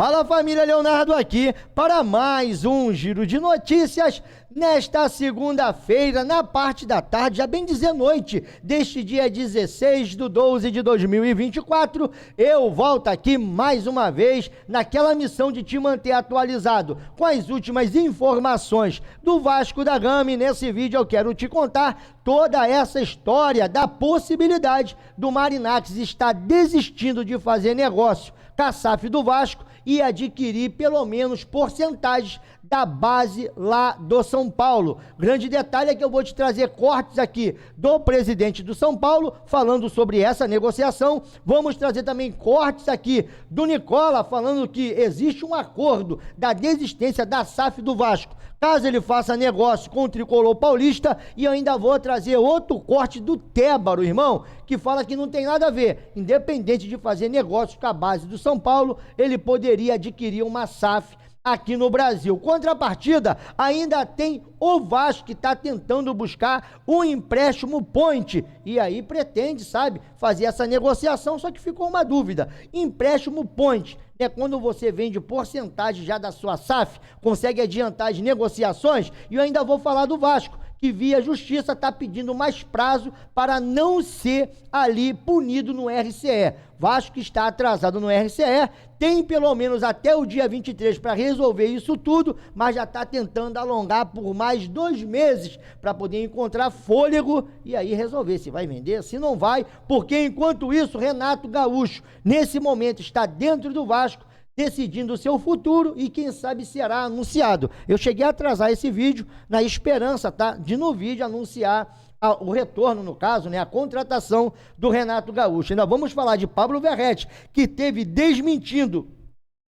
Fala família, Leonardo aqui para mais um giro de notícias nesta segunda-feira, na parte da tarde, já bem dizer noite, deste dia 16/12/2024, eu volto aqui mais uma vez naquela missão de te manter atualizado com as últimas informações do Vasco da Gama, e nesse vídeo eu quero te contar toda essa história da possibilidade do Marinacks estar desistindo de fazer negócio com a SAF do Vasco e adquirir pelo menos porcentagens da base lá do São Paulo. Grande detalhe é que eu vou te trazer cortes aqui do presidente do São Paulo falando sobre essa negociação. Vamos trazer também cortes aqui do Nicola falando que existe um acordo da desistência da SAF do Vasco caso ele faça negócio com o Tricolor Paulista, e eu ainda vou trazer outro corte do Tébaro, irmão, que fala que não tem nada a ver. Independente de fazer negócio com a base do São Paulo, ele poderia adquirir uma SAF aqui no Brasil. Contrapartida, ainda tem o Vasco, que está tentando buscar um empréstimo point, e aí pretende, sabe, fazer essa negociação, só que ficou uma dúvida. Empréstimo point é quando você vende porcentagem já da sua SAF, consegue adiantar as negociações, e eu ainda vou falar do Vasco, que via justiça está pedindo mais prazo para não ser ali punido no RCE. Vasco que está atrasado no RCE, tem pelo menos até o dia 23 para resolver isso tudo, mas já está tentando alongar por mais 2 meses para poder encontrar fôlego e aí resolver se vai vender, se não vai, porque enquanto isso Renato Gaúcho nesse momento está dentro do Vasco, decidindo o seu futuro e quem sabe será anunciado. Eu cheguei a atrasar esse vídeo na esperança, tá, de no vídeo anunciar o retorno, no caso, né, a contratação do Renato Gaúcho. Ainda vamos falar de Pablo Verrete, que teve desmentindo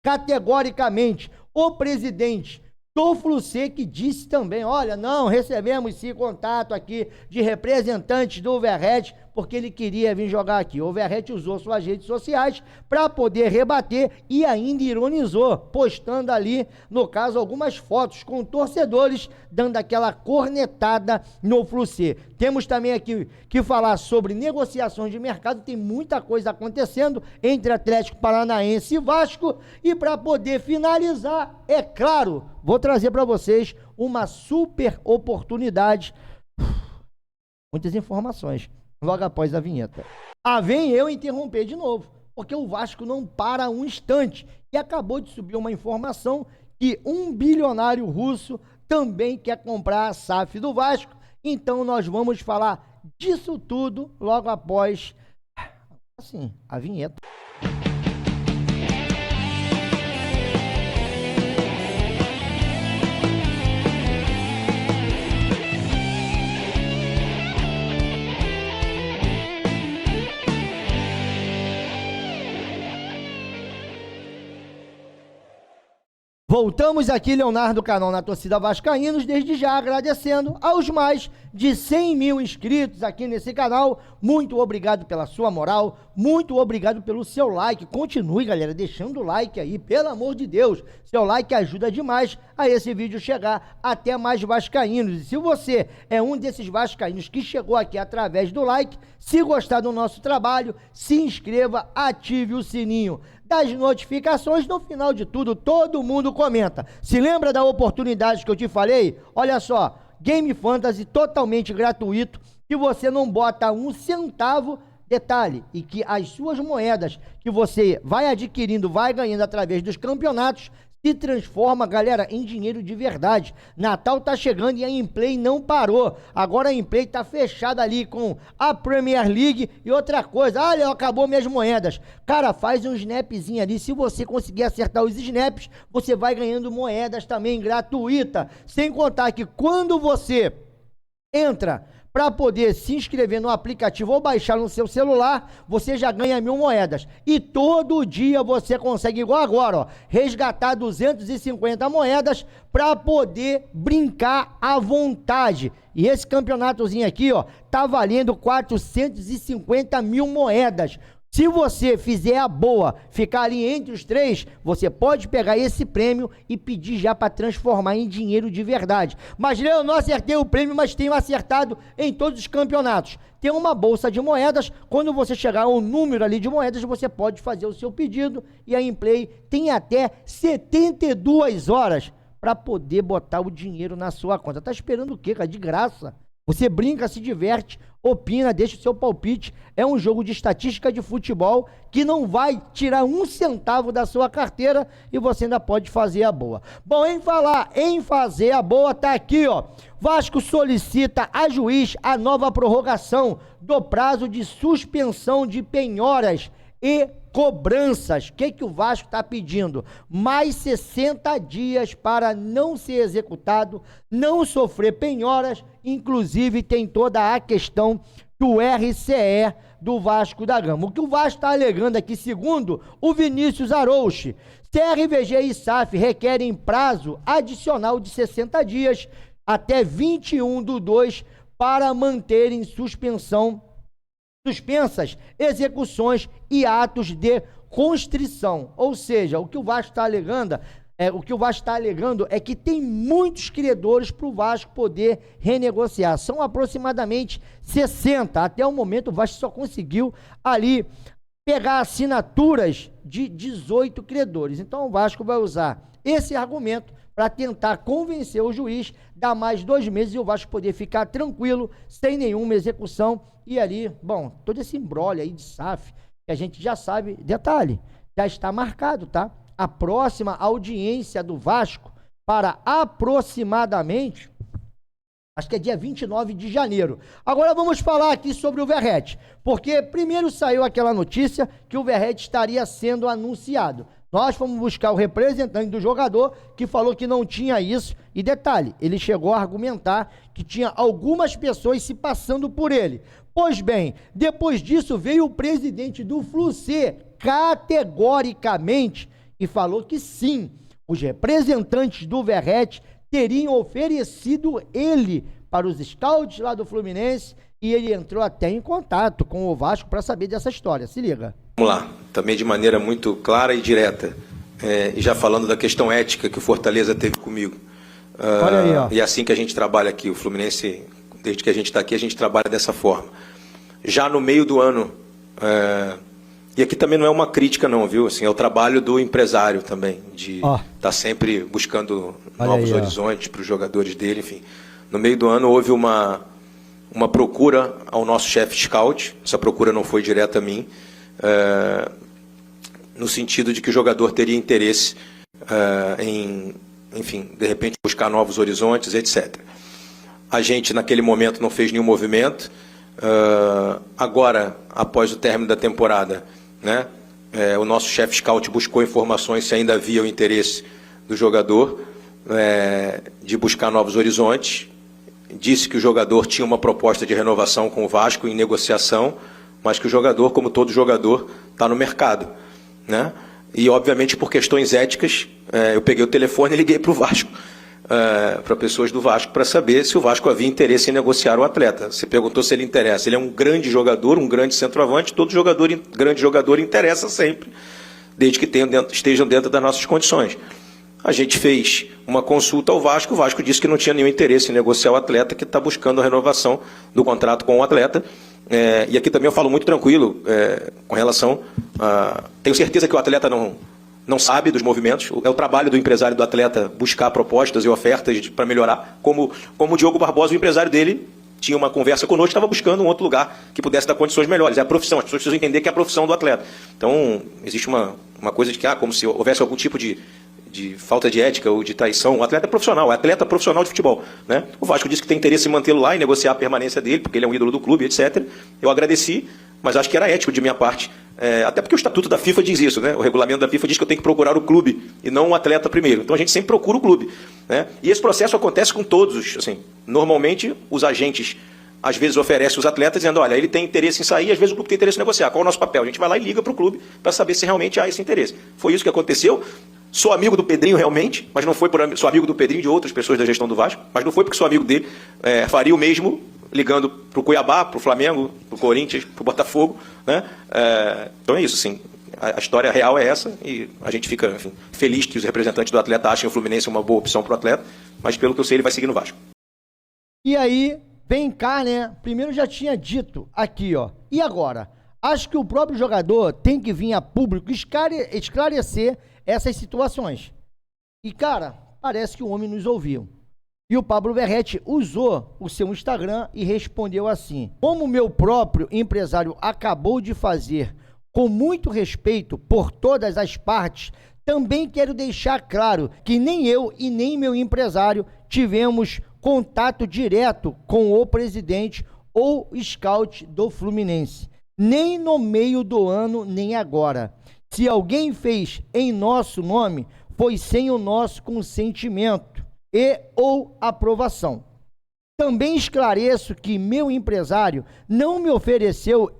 categoricamente o presidente do Fluminense, que disse também, olha, não recebemos esse contato aqui de representantes do Verrete, porque ele queria vir jogar aqui. O Verrete usou suas redes sociais para poder rebater e ainda ironizou, postando ali, no caso, algumas fotos com torcedores, dando aquela cornetada no Fluminense. Temos também aqui que falar sobre negociações de mercado, tem muita coisa acontecendo entre Atlético Paranaense e Vasco, e para poder finalizar, é claro, vou trazer para vocês uma super oportunidade, muitas informações, logo após a vinheta. Vem eu interromper de novo, porque o Vasco não para um instante, e acabou de subir uma informação que um bilionário russo também quer comprar a SAF do Vasco. Então nós vamos falar disso tudo logo após, assim, a vinheta. Voltamos aqui, Leonardo Canal, na torcida vascaínos, desde já agradecendo aos mais de 100 mil inscritos aqui nesse canal. Muito obrigado pela sua moral, muito obrigado pelo seu like. Continue, galera, deixando o like aí, pelo amor de Deus. Seu like ajuda demais a esse vídeo chegar até mais vascaínos. E se você é um desses vascaínos que chegou aqui através do like, se gostar do nosso trabalho, se inscreva, ative o sininho das notificações. No final de tudo, todo mundo comenta. Se lembra da oportunidade que eu te falei? Olha só, Game Fantasy totalmente gratuito, que você não bota um centavo, detalhe, e que as suas moedas que você vai adquirindo, vai ganhando através dos campeonatos, se transforma, galera, em dinheiro de verdade. Natal tá chegando e a Inplay não parou. Agora a Inplay tá fechada ali com a Premier League e outra coisa. Olha, acabou minhas moedas. Cara, faz um snapzinho ali. Se você conseguir acertar os snaps, você vai ganhando moedas também gratuita. Sem contar que quando você entra para poder se inscrever no aplicativo ou baixar no seu celular, você já ganha 1000 moedas. E todo dia você consegue, igual agora, ó, resgatar 250 moedas para poder brincar à vontade. E esse campeonatozinho aqui, ó, tá valendo 450 mil moedas. Se você fizer a boa, ficar ali entre os três, você pode pegar esse prêmio e pedir já para transformar em dinheiro de verdade. Mas, Léo, eu não acertei o prêmio, mas tenho acertado em todos os campeonatos. Tem uma bolsa de moedas, quando você chegar ao número ali de moedas, você pode fazer o seu pedido e a Inplay tem até 72 horas para poder botar o dinheiro na sua conta. Tá esperando o quê, cara? De graça. Você brinca, se diverte, opina, deixa o seu palpite. É um jogo de estatística de futebol que não vai tirar um centavo da sua carteira e você ainda pode fazer a boa. Bom, em falar em fazer a boa, tá aqui, ó. Vasco solicita a juiz a nova prorrogação do prazo de suspensão de penhoras e cobranças. O que o Vasco está pedindo? Mais 60 dias para não ser executado, não sofrer penhoras, inclusive tem toda a questão do RCE do Vasco da Gama. O que o Vasco está alegando aqui, segundo o Vinícius Arouche, CRVG e SAF requerem prazo adicional de 60 dias até 21/2 para manterem suspensas execuções e atos de constrição. Ou seja, o que o Vasco está alegando é que tem muitos credores para o Vasco poder renegociar. São aproximadamente 60. Até o momento o Vasco só conseguiu ali pegar assinaturas de 18 credores. Então o Vasco vai usar esse argumento para tentar convencer o juiz, dar mais 2 meses e o Vasco poder ficar tranquilo, sem nenhuma execução. E ali, bom, todo esse imbróglio aí de SAF, que a gente já sabe, detalhe, já está marcado, tá? A próxima audiência do Vasco para aproximadamente, acho que é dia 29 de janeiro. Agora vamos falar aqui sobre o Verratti, porque primeiro saiu aquela notícia que o Verratti estaria sendo anunciado. Nós fomos buscar o representante do jogador que falou que não tinha isso. E detalhe, ele chegou a argumentar que tinha algumas pessoas se passando por ele. Pois bem, depois disso veio o presidente do Fluminense categoricamente e falou que sim, os representantes do Verratti teriam oferecido ele para os scouts lá do Fluminense e ele entrou até em contato com o Vasco para saber dessa história. Se liga. Vamos lá, também de maneira muito clara e direta, e já falando da questão ética que o Fortaleza teve comigo. Olha aí, ó. E é assim que a gente trabalha aqui, o Fluminense, desde que a gente está aqui, a gente trabalha dessa forma. Já no meio do ano, e aqui também não é uma crítica não, viu? Assim, é o trabalho do empresário também, de estar sempre buscando novos horizontes para os jogadores dele, enfim. No meio do ano houve uma procura ao nosso chefe scout, essa procura não foi direta a mim, no sentido de que o jogador teria interesse em, enfim, de repente buscar novos horizontes, etc. A gente naquele momento não fez nenhum movimento. Agora, após o término da temporada, né, o nosso chefe scout buscou informações se ainda havia o interesse do jogador de buscar novos horizontes. Disse que o jogador tinha uma proposta de renovação com o Vasco em negociação, mas que o jogador, como todo jogador, está no mercado, né? E, obviamente, por questões éticas, eu peguei o telefone e liguei para o Vasco, para pessoas do Vasco, para saber se o Vasco havia interesse em negociar o atleta. Você perguntou se ele interessa. Ele é um grande jogador, um grande centroavante, todo grande jogador interessa sempre, desde que estejam dentro das nossas condições. A gente fez uma consulta ao Vasco, o Vasco disse que não tinha nenhum interesse em negociar o atleta, que está buscando a renovação do contrato com o atleta. E aqui também eu falo muito tranquilo com relação a... Tenho certeza que o atleta não sabe dos movimentos. É o trabalho do empresário do atleta buscar propostas e ofertas para melhorar. Como o Diogo Barbosa, o empresário dele, tinha uma conversa conosco, estava buscando um outro lugar que pudesse dar condições melhores. É a profissão, as pessoas precisam entender que é a profissão do atleta. Então, existe uma coisa de que, como se houvesse algum tipo de falta de ética ou de traição. O atleta é profissional, é atleta profissional de futebol, né? O Vasco disse que tem interesse em mantê-lo lá e negociar a permanência dele, porque ele é um ídolo do clube, etc. Eu agradeci, mas acho que era ético de minha parte. Até porque o estatuto da FIFA diz isso, né? O regulamento da FIFA diz que eu tenho que procurar o clube e não o atleta primeiro. Então a gente sempre procura o clube, né? E esse processo acontece com todos. Assim, normalmente, os agentes às vezes oferecem os atletas dizendo, olha, ele tem interesse em sair, às vezes o clube tem interesse em negociar. Qual é o nosso papel? A gente vai lá e liga para o clube para saber se realmente há esse interesse. Foi isso que aconteceu. Sou amigo do Pedrinho realmente, mas não foi sou amigo do Pedrinho e de outras pessoas da gestão do Vasco, mas não foi porque sou amigo dele, faria o mesmo ligando para o Cuiabá, para o Flamengo, para o Corinthians, para o Botafogo, né? Então é isso, sim. A história real é essa e a gente fica, enfim, feliz que os representantes do atleta achem o Fluminense uma boa opção para o atleta, mas pelo que eu sei ele vai seguir no Vasco. E aí, vem cá, né? Primeiro já tinha dito aqui, ó. E agora? Acho que o próprio jogador tem que vir a público esclarecer essas situações. E, cara, parece que o homem nos ouviu. E o Pablo Verratti usou o seu Instagram e respondeu assim: como meu próprio empresário acabou de fazer, com muito respeito por todas as partes, também quero deixar claro que nem eu e nem meu empresário tivemos contato direto com o presidente ou scout do Fluminense, nem no meio do ano, nem agora. Se alguém fez em nosso nome, foi sem o nosso consentimento e ou aprovação. Também esclareço que meu empresário não me ofereceu,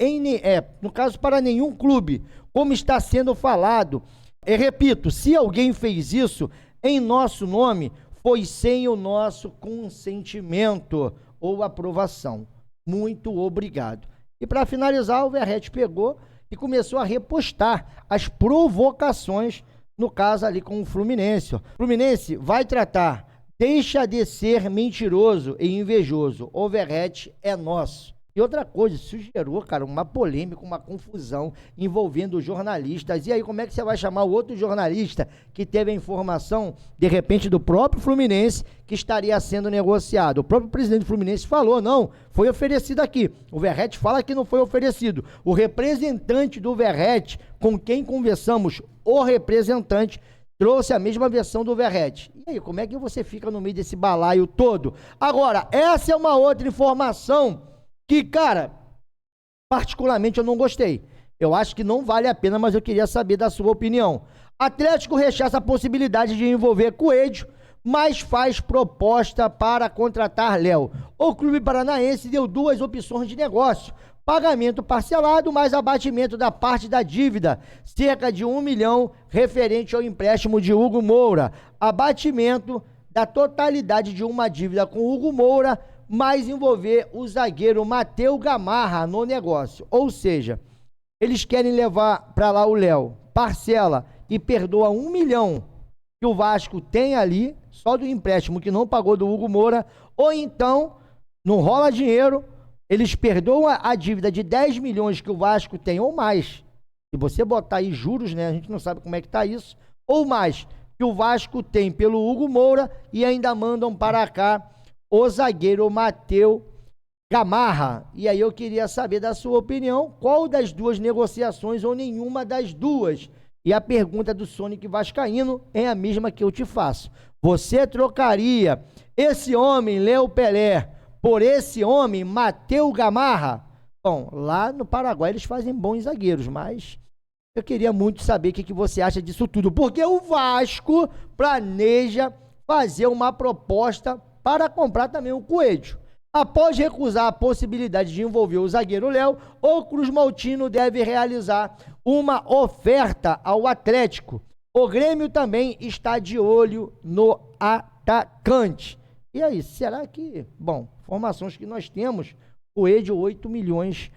no caso, para nenhum clube, como está sendo falado. E repito, se alguém fez isso em nosso nome, foi sem o nosso consentimento ou aprovação. Muito obrigado. E para finalizar, o Verratti pegou e começou a repostar as provocações, no caso ali com o Fluminense. O Fluminense vai tratar, deixa de ser mentiroso e invejoso, o Verratti é nosso. E outra coisa, isso gerou, cara, uma polêmica, uma confusão envolvendo jornalistas. E aí, como é que você vai chamar o outro jornalista que teve a informação, de repente, do próprio Fluminense, que estaria sendo negociado? O próprio presidente do Fluminense falou, não, foi oferecido aqui. O Verratti fala que não foi oferecido. O representante do Verratti, com quem conversamos, o representante, trouxe a mesma versão do Verratti. E aí, como é que você fica no meio desse balaio todo? Agora, essa é uma outra informação que, cara, particularmente eu não gostei. Eu acho que não vale a pena, mas eu queria saber da sua opinião. Atlético rechaça a possibilidade de envolver Coelho, mas faz proposta para contratar Léo. O clube paranaense deu duas opções de negócio: pagamento parcelado mais abatimento da parte da dívida, cerca de 1 milhão referente ao empréstimo de Hugo Moura, abatimento da totalidade de uma dívida com Hugo Moura, mais envolver o zagueiro Matheus Gamarra no negócio. Ou seja, eles querem levar para lá o Léo, parcela e perdoa 1 milhão que o Vasco tem ali, só do empréstimo que não pagou do Hugo Moura, ou então, não rola dinheiro, eles perdoam a dívida de 10 milhões que o Vasco tem, ou mais. Se você botar aí juros, né, a gente não sabe como é que tá isso, ou mais, que o Vasco tem pelo Hugo Moura, e ainda mandam para cá o zagueiro Matheus Gamarra. E aí eu queria saber da sua opinião, qual das duas negociações ou nenhuma das duas? E a pergunta do Sonic Vascaíno é a mesma que eu te faço. Você trocaria esse homem, Léo Pelé, por esse homem, Matheus Gamarra? Bom, lá no Paraguai eles fazem bons zagueiros, mas eu queria muito saber o que você acha disso tudo, porque o Vasco planeja fazer uma proposta para comprar também o Coelho. Após recusar a possibilidade de envolver o zagueiro Léo, o Cruz Maltino deve realizar uma oferta ao Atlético. O Grêmio também está de olho no atacante. E aí, será que... Bom, informações que nós temos, Coelho 8 milhões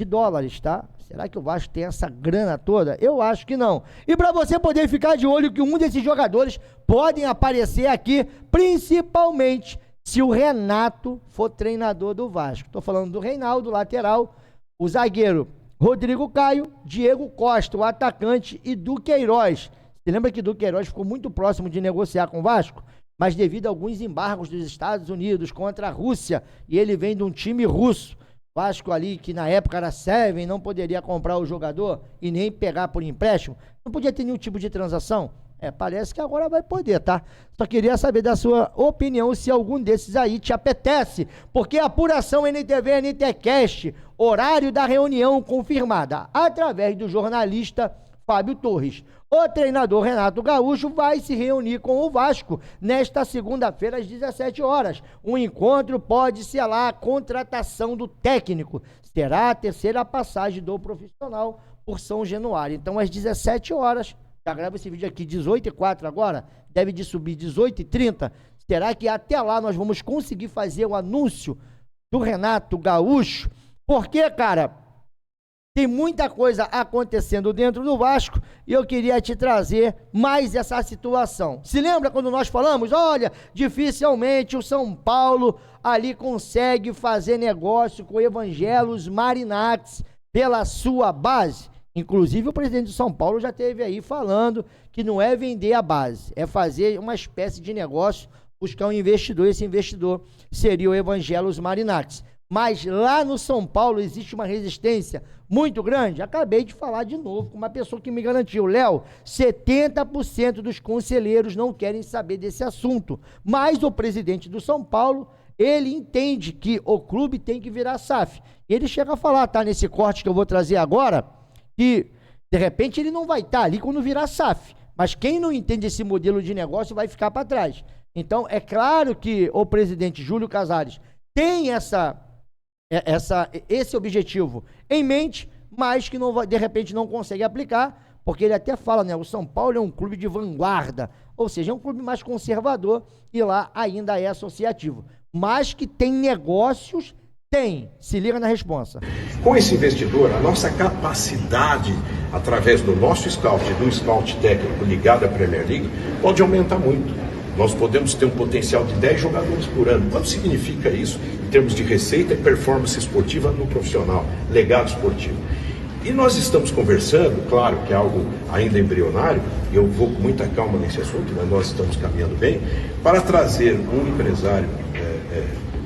de dólares, tá? Será que o Vasco tem essa grana toda? Eu acho que não. E para você poder ficar de olho que um desses jogadores podem aparecer aqui, principalmente se o Renato for treinador do Vasco. Estou falando do Reinaldo, lateral, o zagueiro Rodrigo Caio, Diego Costa, o atacante, e Duqueiroz. Você lembra que Duqueiroz ficou muito próximo de negociar com o Vasco? Mas devido a alguns embargos dos Estados Unidos contra a Rússia, e ele vem de um time russo, Vasco ali, que na época era Seven, não poderia comprar o jogador e nem pegar por empréstimo, não podia ter nenhum tipo de transação. Parece que agora vai poder, tá? Só queria saber da sua opinião se algum desses aí te apetece, porque a apuração NTV NTCast, horário da reunião confirmada, através do jornalista Fábio Torres. O treinador Renato Gaúcho vai se reunir com o Vasco nesta segunda-feira às 17 horas. O encontro pode selar a contratação do técnico. Será a terceira passagem do profissional por São Januário. Então, às 17 horas, já gravo esse vídeo aqui 18h04 agora, deve de subir 18h30. Será que até lá nós vamos conseguir fazer o anúncio do Renato Gaúcho, porque, cara, tem muita coisa acontecendo dentro do Vasco e eu queria te trazer mais essa situação. Se lembra quando nós falamos, olha, dificilmente o São Paulo ali consegue fazer negócio com o Evangelos Marinax pela sua base? Inclusive o presidente do São Paulo já esteve aí falando que não é vender a base, é fazer uma espécie de negócio, buscar um investidor, esse investidor seria o Evangelos Marinax. Mas lá no São Paulo existe uma resistência muito grande. Acabei de falar de novo com uma pessoa que me garantiu, Léo, 70% dos conselheiros não querem saber desse assunto, mas o presidente do São Paulo, ele entende que o clube tem que virar SAF. Ele chega a falar, tá, nesse corte que eu vou trazer agora, que de repente ele não vai estar ali quando virar SAF, mas quem não entende esse modelo de negócio vai ficar para trás. Então é claro que o presidente Júlio Casares tem esse objetivo em mente, mas que não vai, de repente não consegue aplicar, porque ele até fala, né, o São Paulo é um clube de vanguarda, ou seja, é um clube mais conservador e lá ainda é associativo, mas que tem negócios, tem, se liga na responsa. Com esse investidor, a nossa capacidade, através do nosso scout, do scout técnico ligado à Premier League, pode aumentar muito. Nós podemos ter um potencial de 10 jogadores por ano. Quanto significa isso em termos de receita e performance esportiva no profissional, legado esportivo? E nós estamos conversando, claro que é algo ainda embrionário, e eu vou com muita calma nesse assunto, mas nós estamos caminhando bem, para trazer um empresário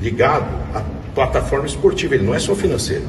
ligado à plataforma esportiva. Ele não é só financeiro,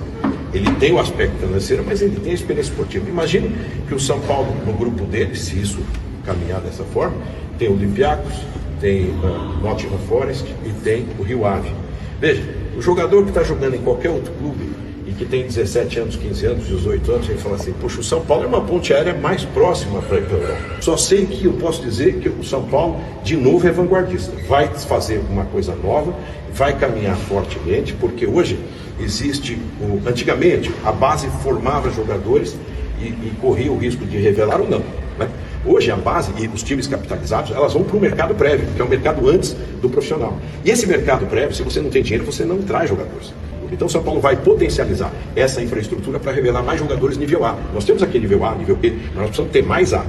ele tem o aspecto financeiro, mas ele tem a experiência esportiva. Imagine que o São Paulo, no grupo dele, se isso caminhar dessa forma, tem o Olympiacos, tem o Nottingham Forest e tem o Rio Ave. Veja, o jogador que está jogando em qualquer outro clube e que tem 17 anos, 15 anos, 18 anos, ele fala assim, poxa, o São Paulo é uma ponte aérea mais próxima para a Europa. Só sei que eu posso dizer que o São Paulo, de novo, é vanguardista. Vai fazer uma coisa nova, vai caminhar fortemente, porque hoje existe, antigamente, a base formava jogadores e corria o risco de revelar ou não, né? Hoje a base e os times capitalizados, elas vão para o mercado prévio, que é o mercado antes do profissional. E esse mercado prévio, se você não tem dinheiro, você não traz jogadores. Então o São Paulo vai potencializar essa infraestrutura para revelar mais jogadores nível A. Nós temos aqui nível A, nível B, mas nós precisamos ter mais A.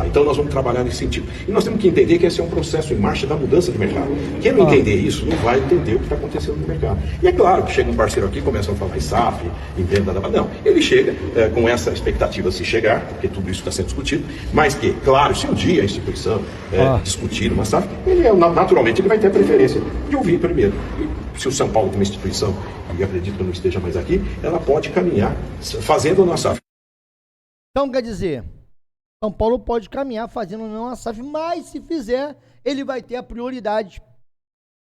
Então nós vamos trabalhar nesse sentido. E nós temos que entender que esse é um processo em marcha da mudança de mercado. Quem não entender isso não vai entender o que está acontecendo no mercado. E é claro que chega um parceiro aqui e começa a falar em SAF, em venda da... Não, ele chega com essa expectativa se chegar, porque tudo isso está sendo discutido, mas que, claro, se um dia a instituição discutir uma SAF, ele naturalmente ele vai ter a preferência de ouvir primeiro. E se o São Paulo tem uma instituição, e acredito que não esteja mais aqui, ela pode caminhar fazendo a nossa SAF. Então quer dizer... São Paulo pode caminhar fazendo não a SAF, mas se fizer, ele vai ter a prioridade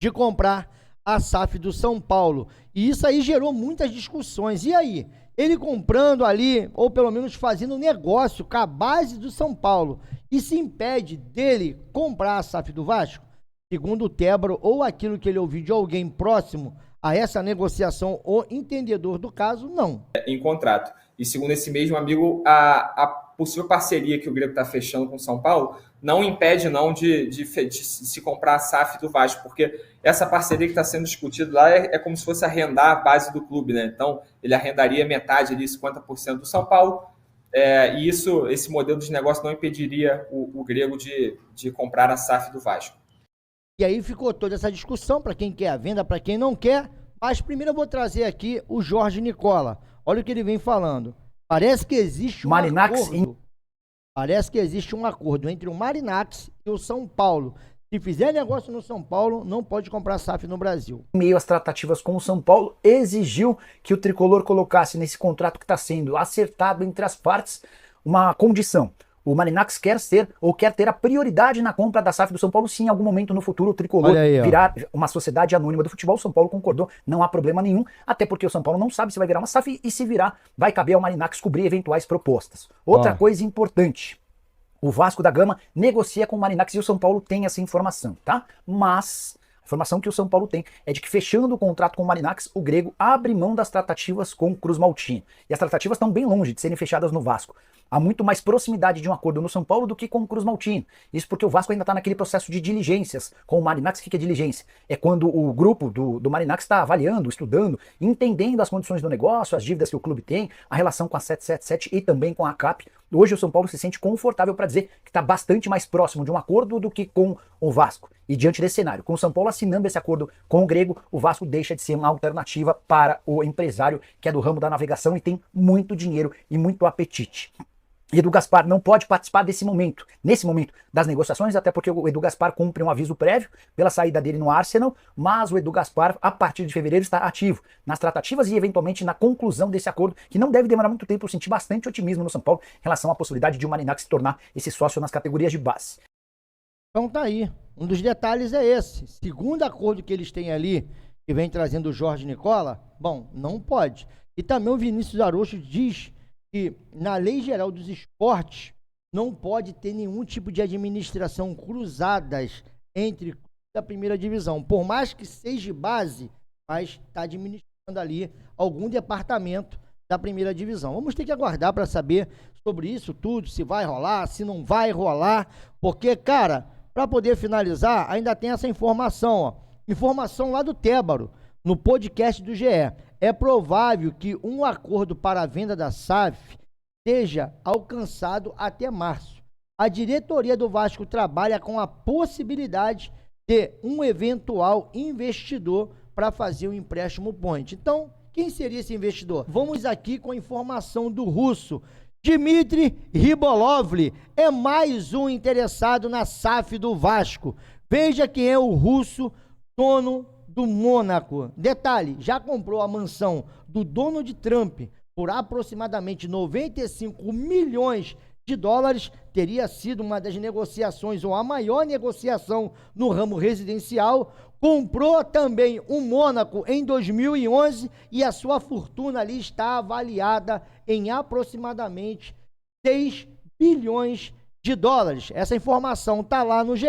de comprar a SAF do São Paulo. E isso aí gerou muitas discussões. E aí? Ele comprando ali, ou pelo menos fazendo negócio com a base do São Paulo, e se impede dele comprar a SAF do Vasco? Segundo o Tebro, ou aquilo que ele ouviu de alguém próximo a essa negociação, o entendedor do caso, não. Em contrato. E segundo esse mesmo amigo, a possível parceria que o Grego está fechando com o São Paulo não impede não de se comprar a SAF do Vasco, porque essa parceria que está sendo discutida lá é como se fosse arrendar a base do clube, né? Então, ele arrendaria metade ali, 50% do São Paulo, e esse modelo de negócio não impediria o Grego de comprar a SAF do Vasco. E aí ficou toda essa discussão para quem quer a venda, para quem não quer, mas primeiro eu vou trazer aqui o Jorge Nicola. Olha o que ele vem falando. Parece que existe um acordo. Parece que existe um acordo entre o Marinax e o São Paulo. Se fizer negócio no São Paulo, não pode comprar SAF no Brasil. Em meio às tratativas com o São Paulo, exigiu que o tricolor colocasse nesse contrato que está sendo acertado entre as partes uma condição. O Marinax quer ter a prioridade na compra da SAF do São Paulo, se em algum momento no futuro o tricolor virar uma sociedade anônima do futebol. O São Paulo concordou, não há problema nenhum, até porque o São Paulo não sabe se vai virar uma SAF e se virar, vai caber ao Marinax cobrir eventuais propostas. Outra coisa importante, o Vasco da Gama negocia com o Marinax e o São Paulo tem essa informação, tá? Mas a informação que o São Paulo tem é de que, fechando o contrato com o Marinax, o Grego abre mão das tratativas com o Cruz Maltino. E as tratativas estão bem longe de serem fechadas no Vasco. há muito mais proximidade de um acordo no São Paulo do que com o Cruz Maltino. Isso porque o Vasco ainda está naquele processo de diligências com o Marinax. O que é diligência? É quando o grupo do Marinax está avaliando, estudando, entendendo as condições do negócio, as dívidas que o clube tem, a relação com a 777 e também com a CAP. Hoje o São Paulo se sente confortável para dizer que está bastante mais próximo de um acordo do que com o Vasco. E diante desse cenário, com o São Paulo assinando esse acordo com o grego, o Vasco deixa de ser uma alternativa para o empresário que é do ramo da navegação e tem muito dinheiro e muito apetite. E Edu Gaspar não pode participar nesse momento das negociações, até porque o Edu Gaspar cumpre um aviso prévio pela saída dele no Arsenal, mas o Edu Gaspar, a partir de fevereiro, está ativo nas tratativas e eventualmente na conclusão desse acordo, que não deve demorar muito tempo. Eu senti bastante otimismo no São Paulo em relação à possibilidade de o Marinax se tornar esse sócio nas categorias de base. Então tá aí, um dos detalhes é esse. Segundo acordo que eles têm ali, que vem trazendo o Jorge Nicola, bom, não pode. E também o Vinícius Araújo diz que na Lei Geral dos Esportes não pode ter nenhum tipo de administração cruzadas entre a primeira divisão. Por mais que seja base, mas está administrando ali algum departamento da primeira divisão. Vamos ter que aguardar para saber sobre isso tudo, se vai rolar, se não vai rolar, porque, cara, para poder finalizar, ainda tem essa informação, ó. Informação lá do Tébaro, no podcast do GE. É provável que um acordo para a venda da SAF seja alcançado até março. A diretoria do Vasco trabalha com a possibilidade de um eventual investidor para fazer o empréstimo ponte. Então, quem seria esse investidor? Vamos aqui com a informação do russo. Dmitry Ribolovly é mais um interessado na SAF do Vasco. Veja quem é o russo, dono do Mônaco. Detalhe, já comprou a mansão do Donald Trump por aproximadamente 95 milhões de dólares. Teria sido uma das negociações, ou a maior negociação no ramo residencial. Comprou também o Mônaco em 2011 e a sua fortuna ali está avaliada em aproximadamente 6 bilhões de dólares. Essa informação está lá no GE.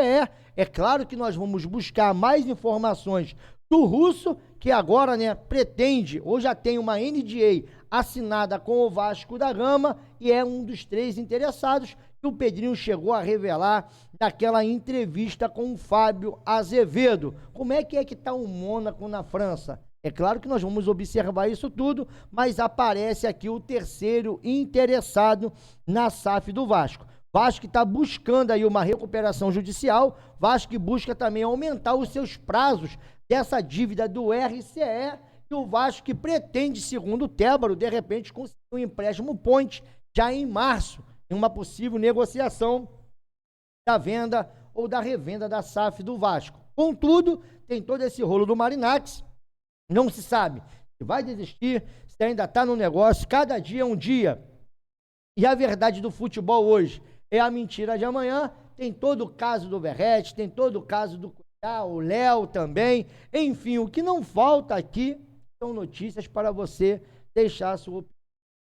É claro que nós vamos buscar mais informações do russo, que agora, né, pretende, ou já tem uma NDA assinada com o Vasco da Gama e é um dos 3 interessados que o Pedrinho chegou a revelar naquela entrevista com o Fábio Azevedo. Como é que está o Mônaco na França? É claro que nós vamos observar isso tudo, mas aparece aqui o terceiro interessado na SAF do Vasco. Vasco que está buscando aí uma recuperação judicial, Vasco que busca também aumentar os seus prazos dessa dívida do RCE, e o Vasco que pretende, segundo o Tébaro, de repente conseguir um empréstimo ponte já em março, em uma possível negociação da venda ou da revenda da SAF do Vasco. Contudo, tem todo esse rolo do Marinax, não se sabe se vai desistir, se ainda está no negócio, cada dia é um dia. E a verdade do futebol hoje é a mentira de amanhã. Tem todo o caso do Verrete, tem todo o caso do o Léo também. Enfim, o que não falta aqui são notícias para você deixar a sua opinião.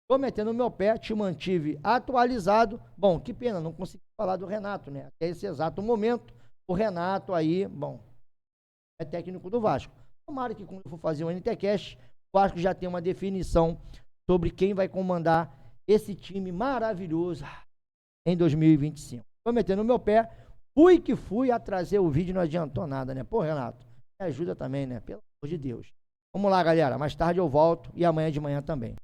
Estou metendo o meu pé, te mantive atualizado. Bom, que pena, não consegui falar do Renato, né? Até esse exato momento, o Renato aí, bom, é técnico do Vasco. Tomara que quando eu for fazer o NTCast, o Vasco já tenha uma definição sobre quem vai comandar esse time maravilhoso em 2025. Estou metendo o meu pé. Fui que fui a trazer o vídeo, não adiantou nada, né? Pô, Renato, me ajuda também, né? Pelo amor de Deus. Vamos lá, galera. Mais tarde eu volto e amanhã de manhã também.